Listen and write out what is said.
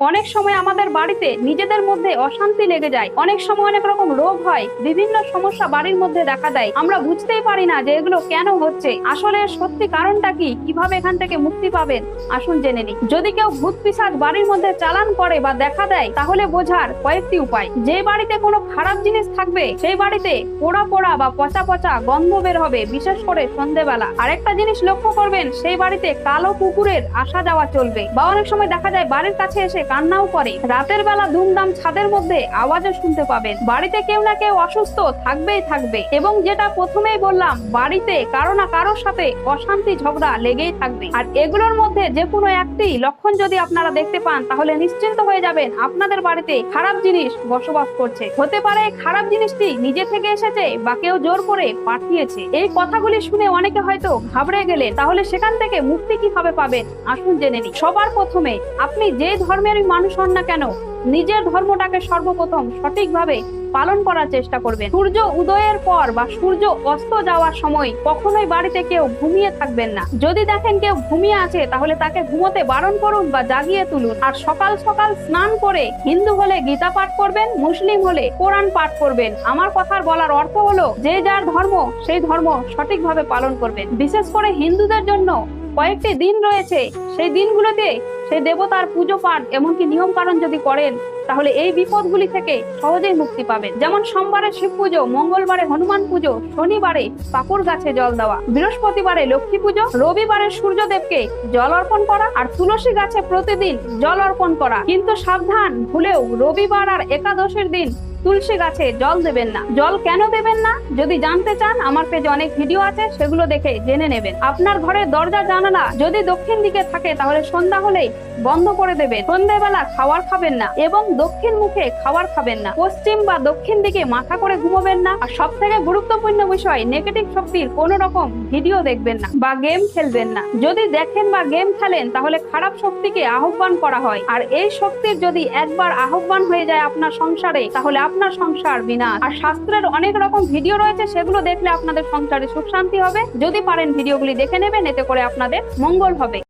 অনেক সময় আমাদের বাড়িতে নিজেদের মধ্যে অশান্তি লেগে যায়, অনেক সময় অনেক রকম রোগ হয়, বিভিন্ন সমস্যা বাড়ির মধ্যে দেখা দেয়। আমরা বুঝতেই পারি না যে এগুলো কেন হচ্ছে, আসলে সত্যি কারণটা কি, কিভাবে এখান থেকে মুক্তি পাবেন আসুন জেনে নিই। যদি কেউ ভূত পিশাচ বাড়ির মধ্যে চালান করে বা দেখা দেয় তাহলে বোঝার কয়েকটি উপায়। যে বাড়িতে কোনো খারাপ জিনিস থাকবে সেই বাড়িতে পোড়া পোড়া বা পচা পচা গন্ধ বের হবে, বিশেষ করে সন্ধ্যেবেলা। আরেকটা জিনিস লক্ষ্য করবেন, সেই বাড়িতে কালো কুকুরের আসা যাওয়া চলবে, বা অনেক সময় দেখা যায় বাড়ির কাছে এসে কান্নাও করে। রাতের বেলা দুমদাম ছাদের মধ্যে আওয়াজও শুনতে পাবেন। বাড়িতে কেউ না কেউ অসুস্থ থাকবেই থাকবে। এবং যেটা প্রথমেই বললাম, বাড়িতে কারো না কারোর সাথে অশান্তি ঝগড়া লেগেই থাকবে। আর এগুলোর মধ্যে যে কোনো একটি লক্ষণ যদি আপনারা দেখতে পান তাহলে নিশ্চিন্ত হয়ে যাবেন আপনাদের বাড়িতে খারাপ জিনিস বসবাস করছে। হতে পারে খারাপ জিনিসটি নিজে থেকে এসেছে বা কেউ জোর করে পাঠিয়েছে। এই কথাগুলি শুনে অনেকে হয়তো ঘাবড়ে গেলেন, তাহলে সেখান থেকে মুক্তি কিভাবে পাবেন আসুন জেনে নিই। সবার প্রথমে আপনি যে ধর্মেরই মানুষ হন না কেন, নিজের ধর্মটাকে সর্বপ্রথম সঠিকভাবে পালন করার চেষ্টা করবেন। সূর্য উদয়ের পর বা সূর্য অস্ত যাওয়ার সময় কখনোই বাড়িতে কেউ ঘুমিয়ে থাকবেন না। যদি দেখেন কেউ ঘুমিয়ে আছে তাহলে তাকে ঘুমোতে বারণ করুন বা জাগিয়ে তুলুন। আর সকাল সকাল স্নান করে, হিন্দু হলে গীতা পাঠ করবেন, মুসলিম হলে কোরআন পাঠ করবেন। আমার কথার বলার অর্থ হলো, যে যার ধর্ম সেই ধর্ম সঠিকভাবে পালন করবেন। বিশেষ করে হিন্দুদের জন্য কয়েকটি দিন রয়েছে, সেই দিনগুলোতে সেই দেবতার পুজো পাঠ এমনকি নিয়ম কানুন যদি করেন তাহলে এই বিপদগুলি থেকে সহজেই মুক্তি পাবেন। যেমন সোমবারে শিব পুজো, মঙ্গলবারে হনুমান পুজো, শনিবারে পাকুড় গাছে জল দেওয়া, বৃহস্পতিবারে লক্ষ্মী পুজো, রবিবারে সূর্যদেবকে জল অর্পণ করা, আর তুলসী গাছে প্রতিদিন জল অর্পণ করা। কিন্তু সাবধান, ভুলেও রবিবার আর একাদশীর দিন তুলসী গাছে জল দেবেন না। জল কেন দেবেন না যদি জানতে চান, আমার পেজে অনেক ভিডিও আছে, সেগুলো দেখে জেনে নেবেন। আপনার ঘরের দরজা জানালা যদি দক্ষিণ দিকে থাকে তাহলে সন্ধ্যা হলেই বন্ধ করে দেবেন। সন্ধ্যাবেলা খাবার খাবেন না এবং দক্ষিণ মুখে খাবার খাবেন না। পশ্চিম বা দক্ষিণ দিকে মাথা করে ঘুমাবেন না। আর সব থেকে গুরুত্বপূর্ণ বিষয়, নেগেটিভ শক্তির কোন রকম ভিডিও দেখবেন না বা গেম খেলবেন না। যদি দেখেন বা গেম খেলেন তাহলে খারাপ শক্তিকে আহ্বান করা হয়। আর এই শক্তির যদি একবার আহ্বান হয়ে যায় আপনার সংসারে তাহলে আপনার সংসার বিনাশ। আর শাস্ত্রের অনেক রকম ভিডিও রয়েছে, সেগুলো দেখলে আপনাদের সংসারে সুখ শান্তি হবে। যদি পারেন ভিডিওগুলি দেখে নেবেন, এতে করে আপনাদের মঙ্গল হবে।